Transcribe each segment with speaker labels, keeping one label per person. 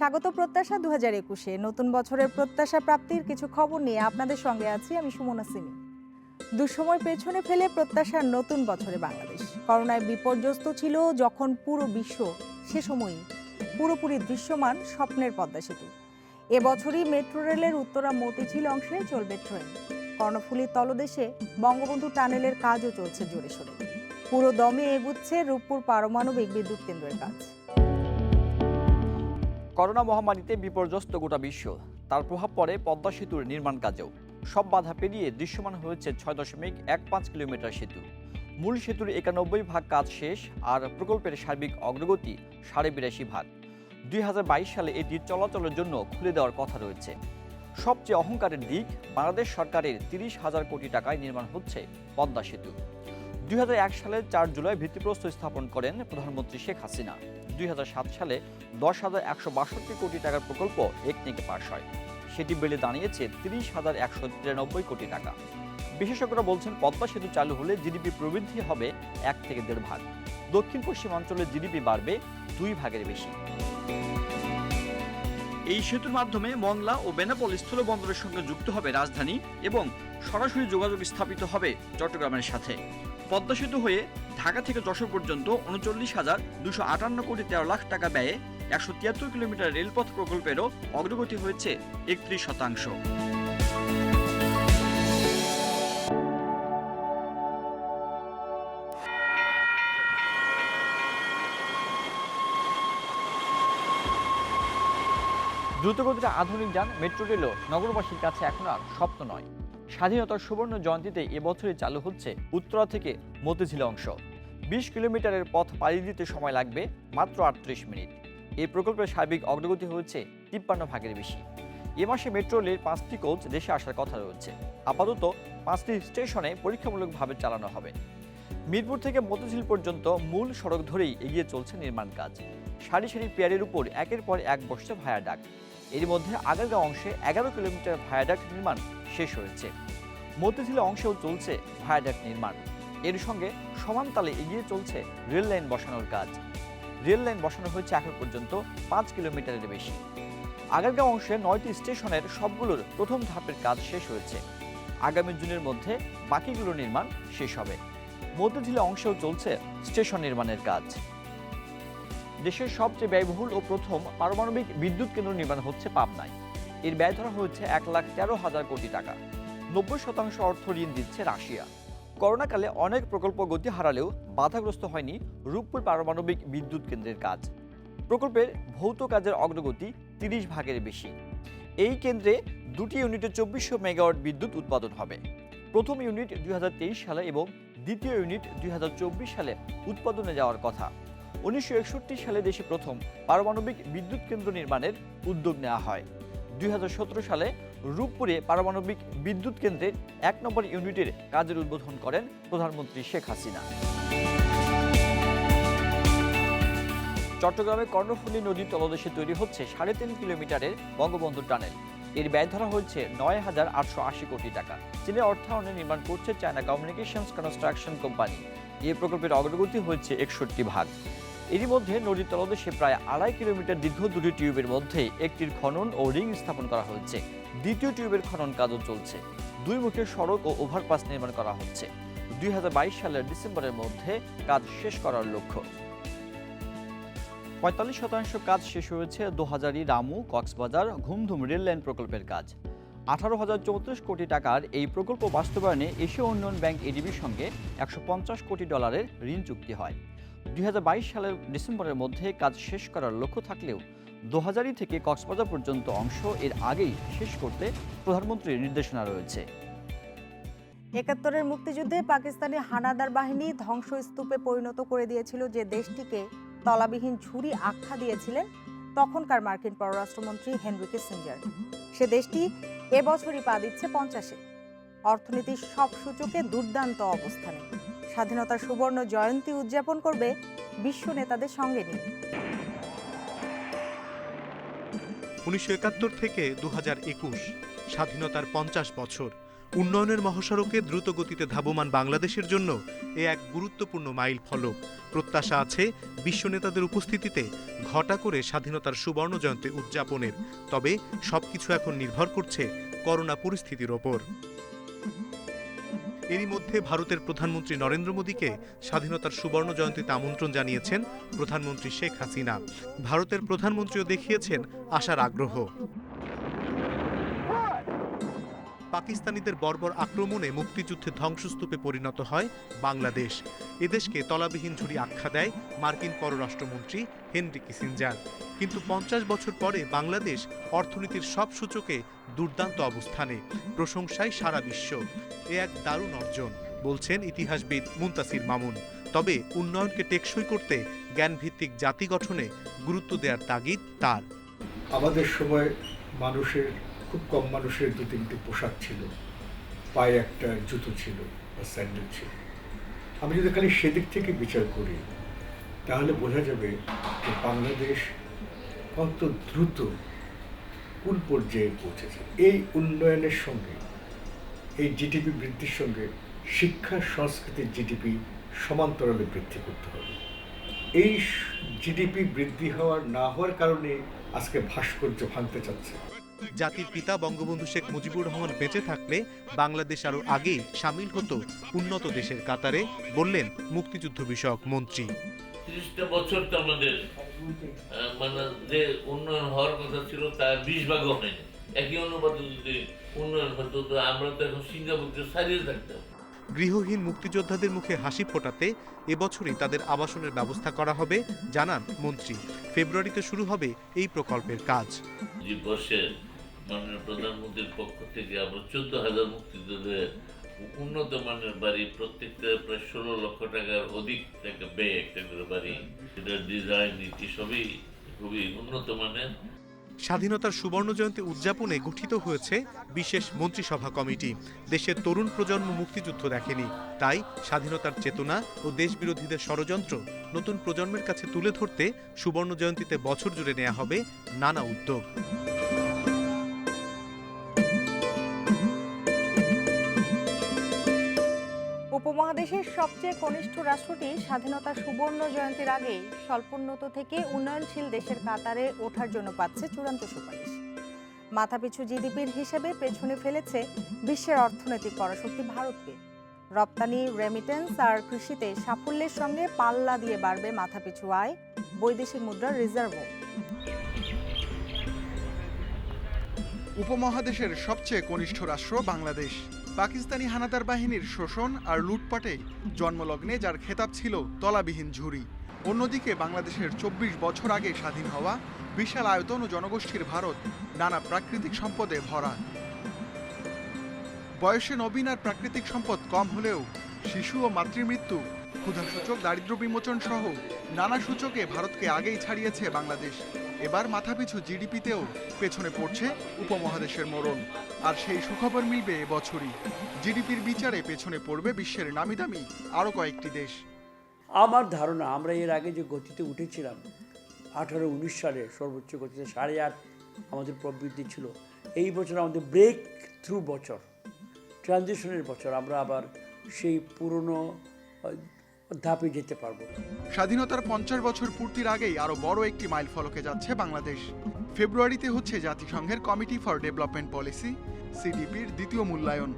Speaker 1: স্বাগত প্রত্যাশা 2021-এ নতুন বছরের প্রত্যাশা প্রাপ্তির কিছু খবর নিয়ে আপনাদের সঙ্গে আছি আমি সুমনা সিমি। দুঃসময় পেছনে ফেলে প্রত্যাশার নতুন বছরে বাংলাদেশ। করোনায় বিপর্যস্ত ছিল যখন পুরো বিশ্ব, সে সময়ই পুরোপুরি দৃশ্যমান স্বপ্নের পদ্মা সেতু। এবছরই মেট্রো রেলের উত্তরা মতিঝিল অংশে চলবে ট্রেন। কর্ণফুলীর তলদেশে বঙ্গবন্ধু টানেলের কাজও চলছে জোরে সোরে। পুরো দমে এগুচ্ছে রূপপুর পারমাণবিক বিদ্যুৎ কেন্দ্রের কাজ।
Speaker 2: করোনা মহামারীতে বিপর্যস্ত গোটা বিশ্ব, তার প্রভাব পড়ে পদ্মা সেতুর নির্মাণ কাজেও। সব বাধা পেরিয়ে দৃশ্যমান হয়েছে 6.15 কিলোমিটার সেতু। মূল সেতুর 91 ভাগ কাজ শেষ, আর প্রকল্পের সার্বিক অগ্রগতি 82.5 ভাগ। 2022 সালে এটি চলাচলের জন্য খুলে দেওয়ার কথা রয়েছে। সবচেয়ে অহংকারের দিক, বাংলাদেশ সরকারের 30,000 কোটি টাকায় নির্মাণ হচ্ছে পদ্মা সেতু। 2001 সালের 4 জুলাই ভিত্তিপ্রস্তর স্থাপন করেন প্রধানমন্ত্রী শেখ হাসিনা। 2007 সালে 10,162 কোটি টাকার প্রকল্প একনেকে পাশ হয়। সেটি বেড়ে দাঁড়িয়েছে 30,193 কোটি টাকা। বিশেষজ্ঞরা বলছেন, পদ্মা সেতু চালু হলে জিডিপি প্রবৃদ্ধি হবে 1 থেকে 1.5 ভাগ। দক্ষিণ পশ্চিমাঞ্চলের জিডিপি বাড়বে 2 ভাগের বেশি। এই সেতুর মাধ্যমে মংলা ও বেনাপোল স্থলবন্দরের সঙ্গে যুক্ত হবে রাজধানী এবং সরাসরি যোগাযোগ স্থাপিত হবে চট্টগ্রামের সাথে। পদ্মা সেতু হয়ে ঢাকা থেকে যশোর পর্যন্ত 39,258 কোটি 13 লাখ টাকা ব্যয়ে 173 কিলোমিটার রেলপথ প্রকল্পেরও অগ্রগতি হয়েছে 31%। দ্রুতগতিতে আধুনিক যান মেট্রো রেলও নগরবাসীর কাছে এখন আর স্বপ্ন নয়। স্বাধীনতার সুবর্ণ জয়ন্তীতে এবছরই চালু হচ্ছে উত্তরা থেকে মতিঝিল অংশ। 20 কিলোমিটারের পথ পাড়ি দিতে সময় লাগবে মাত্র 38 মিনিট। এই প্রকল্পের সার্বিক অগ্রগতি হয়েছে 53 ভাগের বেশি। এ মাসে মেট্রো রেলের 5টি কোচ দেশে আসার কথা রয়েছে। আপাতত 5টি স্টেশনে পরীক্ষামূলকভাবে চালানো হবে। মিরপুর থেকে মতিঝিল পর্যন্ত মূল সড়ক ধরেই এগিয়ে চলছে নির্মাণ কাজ। সারি সারি পিয়ারের উপর একের পর এক বসছে ভায়াডাক্ট। এর মধ্যে আগারগাঁও অংশে 11 কিলোমিটার ভায়াডাক্ট নির্মাণ শেষ হয়েছে। মতিঝিল অংশেও চলছে ভায়াডাক্ট নির্মাণ। এর সঙ্গে সমান তালে এগিয়ে চলছে রেল লাইন বসানোর কাজ। রেল লাইন বসানো হয়েছে এখন পর্যন্ত 5 কিলোমিটারের বেশি। আগারগাঁও অংশে 9টি স্টেশনের সবগুলোর প্রথম ধাপের কাজ শেষ হয়েছে। আগামী জুনের মধ্যে বাকিগুলোর নির্মাণ শেষ হবে। মতিঝিল অংশেও চলছে স্টেশন নির্মাণের কাজ। দেশের সবচেয়ে ব্যয়বহুল ও প্রথম পারমাণবিক বিদ্যুৎ কেন্দ্র নির্মাণ হচ্ছে পাবনায়। এর ব্যয় ধরা হয়েছে 1,13,000 কোটি টাকা। 90% অর্থ ঋণ দিচ্ছে রাশিয়া। করোনাকালে অনেক প্রকল্প গতি হারালেও বাধাগ্রস্ত হয়নি রূপপুর পারমাণবিক বিদ্যুৎ কেন্দ্রের কাজ। প্রকল্পের ভৌত কাজের অগ্রগতি 30 ভাগের বেশি। এই কেন্দ্রে 2টি ইউনিটে 2400 মেগাওয়াট বিদ্যুৎ উৎপাদন হবে। প্রথম ইউনিট 2023 সালে এবং দ্বিতীয় ইউনিট 2024 সালে উৎপাদনে যাওয়ার কথা। 1961 সালে দেশে প্রথম পারমাণবিক বিদ্যুৎ কেন্দ্র নির্মাণের উদ্যোগ নেওয়া হয়। 2017 সালে রূপপুরে পারমাণবিক বিদ্যুৎ কেন্দ্রের 1 নম্বর ইউনিটের কাজের উদ্বোধন করেন প্রধানমন্ত্রী শেখ হাসিনা। চট্টগ্রামে কর্ণফুলী নদীর তলদেশে তৈরি হচ্ছে 3.5 কিলোমিটারের বঙ্গবন্ধু টানেল। এর ব্যয় ধরা হয়েছে 9,880 কোটি টাকা। চীনের অর্থায়নে নির্মাণ করছে চায়না কমিউনিকেশনস কনস্ট্রাকশন কোম্পানি। এই প্রকল্পের অগ্রগতি হয়েছে 61 ভাগ। এরই মধ্যে নদীর তলদেশে প্রায় 2.5 কিলোমিটার দীর্ঘ 2টি টিউবের মধ্যে একটির খনন ও রিং স্থাপন করা হয়েছে। দ্বিতীয় টিউবের খনন কাজও চলছে। 2 মুখের সড়ক ও ওভারপাস নির্মাণ করা হচ্ছে। 2022 সালের ডিসেম্বরের মধ্যে কাজ শেষ করার লক্ষ্য। 45% কাজ শেষ হয়েছে দোহাজারী রামু কক্সবাজার ঘুমধুম রেল লাইন প্রকল্পের কাজ। 18,034 কোটি টাকার এই প্রকল্প বাস্তবায়নে এশীয় উন্নয়ন ব্যাংক এডিবির সঙ্গে $150 কোটি ঋণ চুক্তি হয়। 2022 সালের ডিসেম্বরের মধ্যে কাজ শেষ করার লক্ষ্য থাকলেও দোহাজারী থেকে কক্সবাজার পর্যন্ত অংশ এর আগেই শেষ করতে প্রধানমন্ত্রীর নির্দেশনা রয়েছে।
Speaker 1: 71-এর মুক্তিযুদ্ধে পাকিস্তানি হানাদার বাহিনী ধ্বংসস্তূপে পরিণত করে দিয়েছিল যে দেশটিকে তলাবিহীন ঝুড়ি আখ্যা দিয়েছিলেন তখনকার মার্কিন পররাষ্ট্রমন্ত্রী হেনরি কিসিঞ্জার। সে দেশটি এবছরই পা দিচ্ছে 50-এ। অর্থনীতির সব সূচকে দুর্দান্ত অবস্থানে। স্বাধীনতার সুবর্ণ জয়ন্তী উদযাপন করবে বিশ্ব নেতাদের সঙ্গে নিয়ে।
Speaker 3: 1971 থেকে 2021 স্বাধীনতার 50 বছর। উন্নয়নের মহাসড়কে দ্রুত গতিতে ধাবমান বাংলাদেশের জন্য এ এক গুরুত্বপূর্ণ মাইল ফলক। প্রত্যাশা আছে বিশ্ব নেতাদের উপস্থিতিতে ঘটা করে স্বাধীনতার সুবর্ণ জয়ন্তী উদযাপনের। তবে সবকিছু এখন নির্ভর করছে করোনা পরিস্থিতির ওপর। এরই মধ্যে ভারতের প্রধানমন্ত্রী নরেন্দ্র মোদীকে স্বাধীনতার সুবর্ণ জয়ন্তীতে আমন্ত্রণ জানিয়েছেন প্রধানমন্ত্রী শেখ হাসিনা। ভারতের প্রধানমন্ত্রীও দেখিয়েছেন আসার আগ্রহ। পাকিস্তানিদের বর্বর আক্রমণে মুক্তিযুদ্ধের ধ্বংসস্তূপে পরিণত হয় বাংলাদেশ। এদেশকে তলাবিহীন ঝুড়ি আখ্যা দেয় মার্কিন পররাষ্ট্রমন্ত্রী হেনরি কিসিঞ্জার। কিন্তু 50 বছর পরে বাংলাদেশ অর্থনীতির সব সূচকে দুর্দান্ত অবস্থানে, প্রশংসায় সারা বিশ্ব। এ এক দারুণ অর্জন বলছেন ইতিহাসবিদ মুনতাসির মামুন। তবে উন্নয়নকে টেকসই করতে জ্ঞানভিত্তিক জাতি গঠনে গুরুত্ব দেওয়ার তাগিদ তার।
Speaker 4: আমাদের সময় মানুষের খুব কম মানুষের 2-3টি পোশাক ছিল, পায়ে একটা জুতো ছিল বা স্যান্ডেল ছিল। আমি যদি খালি সেদিক থেকে বিচার করি তাহলে বোঝা যাবে যে বাংলাদেশ কত দ্রুত কোন পর্যায়ে পৌঁছেছে। এই উন্নয়নের সঙ্গে, এই জিডিপি বৃদ্ধির সঙ্গে শিক্ষা সংস্কৃতির জিডিপি সমান্তরালে বৃদ্ধি করতে হবে। এই জিডিপি বৃদ্ধি না হওয়ার কারণে আজকে ভাস্কর্য ভাঙতে চাচ্ছে।
Speaker 3: জাতির পিতা বঙ্গবন্ধু শেখ মুজিবুর রহমান বেঁচে থাকলে বাংলাদেশ আরো আগেই সামিল হতো উন্নত দেশের কাতারে, বললেন মুক্তিযুদ্ধ বিষয়ক মন্ত্রী।
Speaker 5: 30টা বছর তো আমাদের মানে যে উন্নয়ন হওয়ার কথা ছিল তার 20 ভাগও হয়নি। একই অনুপাতে যদি উন্নয়ন হতো তো আমরা তো এখন সিঙ্গাপুরকে ছাড়িয়ে থাকতাম।
Speaker 3: গৃহহীন মুক্তিযোদ্ধাদের মুখে হাসি ফোটাতে এবছরই তাদের আবাসনের ব্যবস্থা করা হবে জানান মন্ত্রী। ফেব্রুয়ারিতে শুরু হবে এই প্রকল্পের কাজ।
Speaker 5: যে বর্ষে মাননীয় প্রধানমন্ত্রীর পক্ষ থেকে আমরা 14,000 মুক্তিযোদ্ধাদের উন্নত মানের বাড়ি, প্রত্যেকটা প্রায় 16 লক্ষ টাকার অধিক টাকা ব্যয় একটা করে বাড়ি, এটার ডিজাইন নীতি সবই খুবই উন্নত মানের।
Speaker 3: স্বাধীনতার সুবর্ণ জয়ন্তী উদযাপনে গঠিত হয়েছে বিশেষ মন্ত্রিসভা কমিটি। দেশের তরুণ প্রজন্ম মুক্তিযুদ্ধ দেখেনি, তাই স্বাধীনতার চেতনা ও দেশবিরোধীদের ষড়যন্ত্র নতুন প্রজন্মের কাছে তুলে ধরতে সুবর্ণ জয়ন্তীতে বছর জুড়ে নেওয়া হবে নানা উদ্যোগ।
Speaker 1: উপমহাদেশের সবচেয়ে কনিষ্ঠ রাষ্ট্রটি স্বাধীনতার সুবর্ণ জয়ন্তীর আগেই স্বল্পোন্নত থেকে উন্নয়নশীল দেশের কাতারে ওঠার জন্য পাচ্ছে চূড়ান্ত সুপারিশ। মাথাপিছু জিডিপির হিসেবে পেছনে ফেলেছে বিশ্বের অর্থনৈতিক পরাশক্তি ভারতকে। রপ্তানি, রেমিটেন্স আর কৃষিতে সাফল্যের সঙ্গে পাল্লা দিয়ে বাড়বে মাথাপিছু আয়, বৈদেশিক মুদ্রার রিজার্ভও।
Speaker 6: উপমহাদেশের সবচেয়ে কনিষ্ঠ রাষ্ট্র বাংলাদেশ। পাকিস্তানি হানাদার বাহিনীর শোষণ আর লুটপাটে জন্মলগ্নে যার খেতাব ছিল তলাবিহীন ঝুড়ি। অন্যদিকে বাংলাদেশের 24 বছর আগে স্বাধীন হওয়া বিশাল আয়তন ও জনগোষ্ঠীর ভারত নানা প্রাকৃতিক সম্পদে ভরা। বয়সে নবীন আর প্রাকৃতিক সম্পদ কম হলেও শিশু ও মাতৃমৃত্যু, ক্ষুধাসূচক, দারিদ্র্য বিমোচন সহ নানা সূচকে ভারতকে আগেই ছাড়িয়েছে বাংলাদেশ। এবার মাথাপিছু জিডিপিতেও পেছনে পড়ছে উপমহাদেশের মরণ। আর সেই সুখবর মিলবে এবছরই। জিডিপির বিচারে পেছনে পড়বে বিশ্বের নামিদামি আরও কয়েকটি দেশ।
Speaker 7: আমার ধারণা আমরা এর আগে যে গতিতে উঠেছিলাম 18-19 সালে সর্বোচ্চ গতিতে 8.5 আমাদের প্রবৃদ্ধি ছিল, এই বছর আমাদের ব্রেক থ্রু বছর, ট্রানজিশনের বছর, আমরা আবার সেই পুরনো ধাপে যেতে পারবো।
Speaker 6: স্বাধীনতার 50 বছর পূর্তির আগেই আরো বড় একটি মাইল ফলকে যাচ্ছে বাংলাদেশ। ফেব্রুয়ারিতে হচ্ছে জাতিসংঘের কমিটি ফর ডেভেলপমেন্ট পলিসি সিডিপির দ্বিতীয় মূল্যায়ন।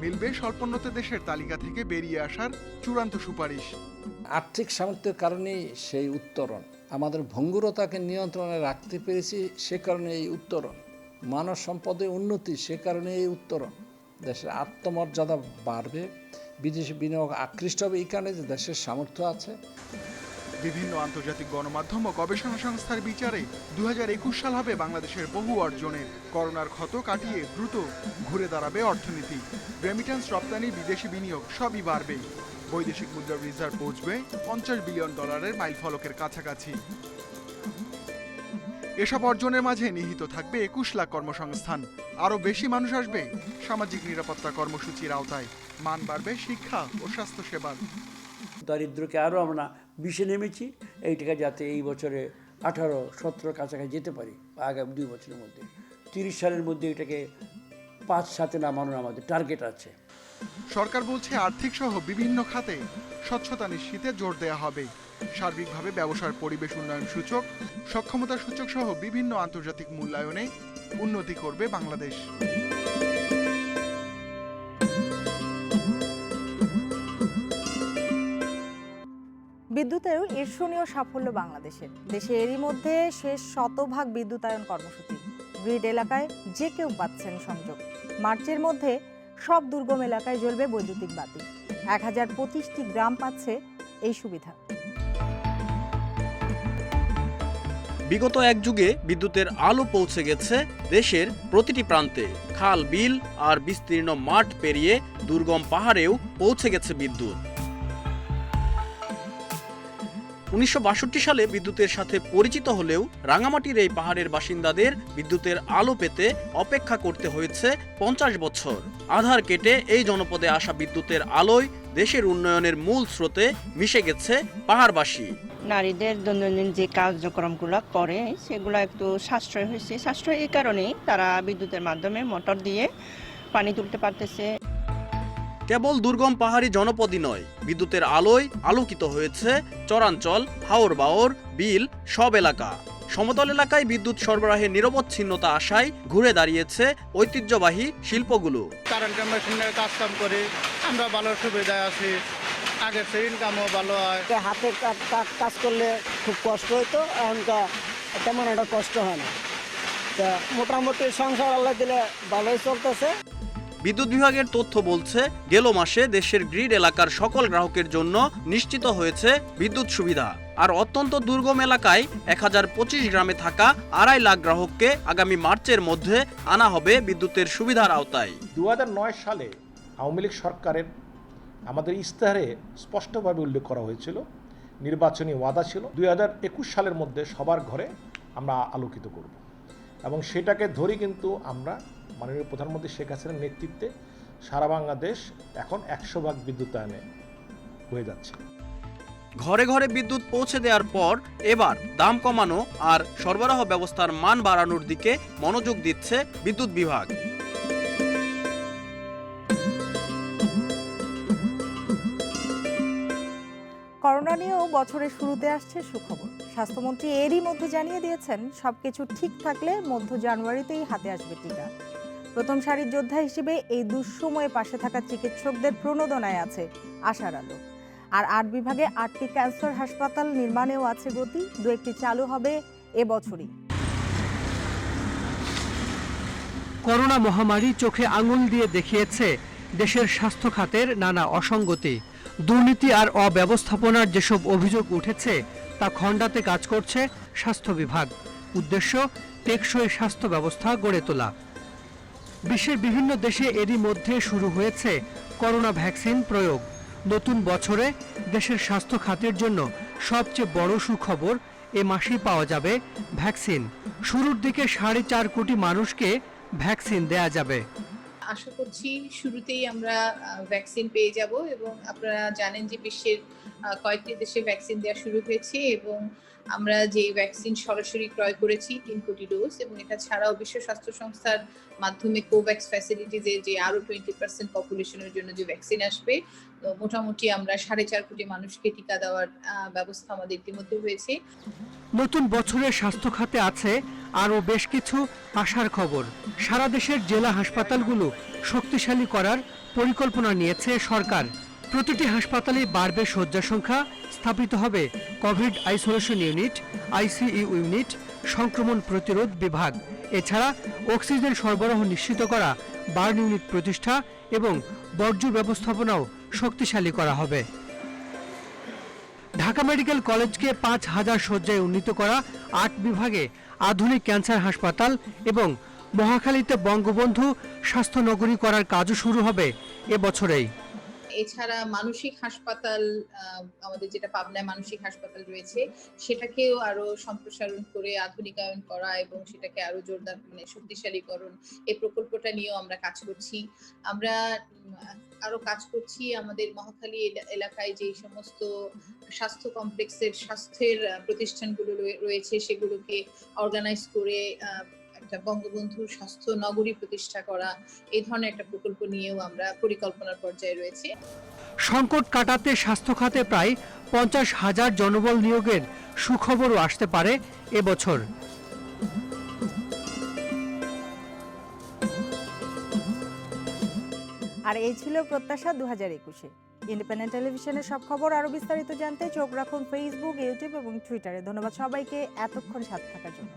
Speaker 6: মিলবে স্বল্পোন্নত দেশের তালিকা থেকে বেরিয়ে আসার চূড়ান্ত সুপারিশ।
Speaker 8: আর্থিক সামর্থ্যের কারণেই সেই উত্তরণ, আমাদের ভঙ্গুরতাকে নিয়ন্ত্রণে রাখতে পেরেছি সে কারণে এই উত্তরণ, মানব সম্পদে উন্নতি সে কারণে এই উত্তরণ। দেশের আত্মমর্যাদা বাড়বে, বিদেশি বিনিয়োগ আকৃষ্ট হবে এই কারণে যে দেশের সামর্থ্য আছে।
Speaker 6: বিভিন্ন আন্তর্জাতিক গণমাধ্যম ও গবেষণা সংস্থার বিচারে 2021 সাল হবে বাংলাদেশের বহু অর্জনের। করোনার ক্ষত কাটিয়ে দ্রুত ঘুরে দাঁড়াবে অর্থনীতি। রেমিটেন্স, রপ্তানি, বিদেশি বিনিয়োগ সবই বাড়বে। বৈদেশিক মুদ্রার রিজার্ভ পৌঁছবে $50 বিলিয়ন মাইল ফলকের কাছাকাছি। এসব অর্জনের মাঝে নিহিত থাকবে 21 লাখ কর্মসংস্থান। আরও বেশি মানুষ আসবে সামাজিক নিরাপত্তা কর্মসূচির আওতায়। মান বাড়বে শিক্ষা ও স্বাস্থ্যসেবার।
Speaker 7: দারিদ্র্যকে আরও আমরা 20-এ নেমেছি, এইটাকে যাতে এই বছরে 18-17 কাছাকাছি যেতে পারি আগামী 2 বছরের মধ্যে। 30 সালের মধ্যে এটাকে 5-7 নামানোর আমাদের টার্গেট আছে।
Speaker 6: সরকার বলছে আর্থিক সহ বিভিন্ন খাতে স্বচ্ছতা নিশ্চিতে জোর দেওয়া হবে। সার্বিকভাবে ব্যবসার পরিবেশ উন্নয়ন সূচক, সক্ষমতা সূচক সহ বিভিন্ন আন্তর্জাতিক মূল্যায়নে উন্নতি করবে বাংলাদেশ।
Speaker 1: বিদ্যুতেরও ঈর্ষণীয় সাফল্য বাংলাদেশের। দেশে এরই মধ্যে শেষ শতভাগ বিদ্যুতায়ন কর্মসূচি। গ্রিড এলাকায় যে কেউ পাচ্ছেন সংযোগ। মার্চের মধ্যে সব দুর্গম এলাকায় জ্বলবে বৈদ্যুতিক বাতি। 1025টি গ্রাম পাচ্ছে এই সুবিধা।
Speaker 9: বিগত এক যুগে বিদ্যুতের আলো পৌঁছে গেছে দেশের প্রতিটি প্রান্তে। খাল, বিল আর বিস্তীর্ণ মাঠ পেরিয়ে দুর্গম পাহাড়েও পৌঁছে গেছে বিদ্যুৎ। 1962 সালে বিদ্যুতের সাথে পরিচিত হলেও রাঙামাটির এই পাহাড়ের বাসিন্দাদের বিদ্যুতের আলো পেতে অপেক্ষা করতে হয়েছে 50 বছর। আধার কেটে এই জনপদে আসা বিদ্যুতের আলোয় দেশের উন্নয়নের মূল স্রোতে মিশে গেছে পাহাড়বাসী।
Speaker 10: নারীদের দৈনন্দিন যে কার্যক্রমগুলো করে সেগুলো একটু সাশ্রয় হয়েছে। সাশ্রয় এই কারণেই তারা বিদ্যুতের মাধ্যমে মোটর দিয়ে পানি তুলতে পারতেছে।
Speaker 9: কেবল দুর্গম পাহাড়ি জনপদই নয়, বিদ্যুতের আলোয় আলোকিত হয়েছে চরাঞ্চল, হাওর বাওর, বিল সব এলাকা। সমতল এলাকায় বিদ্যুৎ সরবরাহের নিরবচ্ছিন্নতা আশায় ঘুরে দাঁড়িয়েছে ঐতিহ্যবাহী শিল্পগুলো।
Speaker 11: কারেন্টের মেশিনের কাজ কাম করে আমরা ভালো সুবিধায় আছি। আগের চেয়ে ইনকামও ভালো হয়।
Speaker 12: হাতে কাজ করলে খুব কষ্ট হইতো, এখনকার তেমন একটা কষ্ট হয় না। তা মোটামুটি সংসার আল্লাহ দিলে ভালোই চলতেছে।
Speaker 9: বিদ্যুৎ বিভাগের তথ্য বলছে, গেল মাসে দেশের গ্রিড এলাকার সকল গ্রাহকের জন্য নিশ্চিত হয়েছে বিদ্যুৎ সুবিধা। আর অত্যন্ত দুর্গম এলাকায় 1025 গ্রামে থাকা 2.5 লাখ গ্রাহককে আগামী মার্চের মধ্যে আনা হবে বিদ্যুতের সুবিধার আওতায়।
Speaker 13: 2009 সালে আওয়ামী লীগ সরকারের আমাদের ইস্তাহারে স্পষ্টভাবে উল্লেখ করা হয়েছিল, নির্বাচনী ওয়াদা ছিল 2021 সালের মধ্যে সবার ঘরে আমরা আলোকিত করব, এবং সেটাকে ধরে কিন্তু আমরা মাননীয় প্রধানমন্ত্রী শেখ হাসিনার নেতৃত্বে সারা বাংলাদেশ এখন 100% বিদ্যুতায়নে হয়ে যাচ্ছে।
Speaker 9: ঘরে ঘরে বিদ্যুৎ পৌঁছে দেওয়ার পর এবার দাম কমানো আর সরবরাহ ব্যবস্থার মান বাড়ানোর দিকে মনোযোগ দিচ্ছে বিদ্যুৎ বিভাগ।
Speaker 1: করোনা নিয়েও বছরের শুরুতে আসছে সুখবর। স্বাস্থ্যমন্ত্রী এরই মধ্যে জানিয়ে দিয়েছেন, সবকিছু ঠিক থাকলে মধ্য জানুয়ারিতেই হাতে আসবে টিকা। প্রথম সারির যোদ্ধা হিসেবে এই দুঃসময়ে পাশে থাকা চিকিৎসকদের প্রণোদনায় আছে আশার আলো। আর 8 বিভাগে 8টি ক্যান্সার হাসপাতাল নির্মাণেও আছে গতি। 2-1টি চালু হবে এবছরই।
Speaker 14: করোনা মহামারী চোখে আঙুল দিয়ে দেখিয়েছে দেশের স্বাস্থ্য খাতের নানা অসঙ্গতি। দুর্নীতি আর অব্যবস্থাপনার যেসব অভিযোগ উঠেছে তা খণ্ডাতে কাজ করছে স্বাস্থ্য বিভাগ। উদ্দেশ্য, টেকসই স্বাস্থ্য ব্যবস্থা গড়ে তোলা। বিশ্বের বিভিন্ন দেশে এরই মধ্যে শুরু হয়েছে করোনা ভ্যাকসিন প্রয়োগ। নতুন বছরে দেশের স্বাস্থ্য খাতের জন্য সবচেয়ে বড় সুখবর, এ মাসেই পাওয়া যাবে ভ্যাকসিন। শুরুর দিকে 4.5 কোটি মানুষকে ভ্যাকসিন দেয়া যাবে।
Speaker 15: আশা করছি শুরুতেই আমরা ভ্যাকসিন পেয়ে যাব, এবং আপনারা জানেন যে বিশ্বের কয়েকটি দেশে ভ্যাকসিন দেওয়া শুরু হয়েছে, এবং আমরা যে ভ্যাকসিন সরাসরি ক্রয় করেছি 3 কোটি ডোজ, এবং এটা ছাড়াও বিশ্ব স্বাস্থ্য সংস্থার মাধ্যমে কোভ্যাক্স ফ্যাসিলিটিজে যে আরো 20% পপুলেশনের জন্য যে ভ্যাকসিন আসবে, মোটামুটি আমরা 4.5 কোটি মানুষকে টিকা দেওয়ার ব্যবস্থা আমাদের ইতিমধ্যে হয়েছে।
Speaker 14: নতুন বছরে স্বাস্থ্য খাতে আছে আরও বেশ কিছু আশার খবর। সারা দেশের জেলা হাসপাতালগুলো শক্তিশালী করার পরিকল্পনা নিয়েছে সরকার। প্রতিটি হাসপাতালে বাড়বে শয্যা সংখ্যা, স্থাপিত হবে Covid isolation unit, ICU unit, সংক্রমণ প্রতিরোধ বিভাগ। এছাড়া অক্সিজেন সরবরাহ নিশ্চিত করা, বার্ন ইউনিট প্রতিষ্ঠা এবং বর্জ্য ব্যবস্থাপনাও শক্তিশালী করা হবে। ঢাকা মেডিকেল কলেজকে 5000 শয্যায় উন্নীত করা, 8 বিভাগে আধুনিক ক্যান্সার হাসপাতাল এবং মহাখালীতে বঙ্গবন্ধু স্বাস্থ্য নগরী করার কাজও শুরু হবে এবছরেই।
Speaker 15: এছাড়া মানসিক হাসপাতাল, আমাদের যেটা পাবনায় মানসিক হাসপাতাল রয়েছে, সেটাকেও আরো সম্প্রসারণ করে আধুনিকায়ন করা এবং সেটাকে আরো জোরদার শক্তিশালীকরণ, এই প্রকল্পটা নিয়েও আমরা কাজ করছি। আমরা আরো কাজ করছি আমাদের মহাখালী এলাকায় যে সমস্ত স্বাস্থ্য কমপ্লেক্সের স্বাস্থ্যের প্রতিষ্ঠানগুলো রয়েছে, সেগুলোকে অর্গানাইজ করে একটা বঙ্গবন্ধু স্বাস্থ্য নগরী প্রতিষ্ঠা করা, এই ধরনের একটা প্রকল্প নিয়েও আমরা পরিকল্পনার পর্যায়ে রয়েছি।
Speaker 14: সংকট কাটাতে স্বাস্থ্য খাতে প্রায় 50,000 জনবল নিয়োগের সুখবরও আসতে পারে এবছর।
Speaker 1: আর এই ছিল প্রত্যাশা 2021-এ। ইন্ডিপেন্ডেন্ট টেলিভিশনের সব খবর আরো বিস্তারিত জানতে চোখ রাখুন ফেসবুক, ইউটিউব এবং টুইটারে। ধন্যবাদ সবাইকে এতক্ষণ সাথে থাকার জন্য।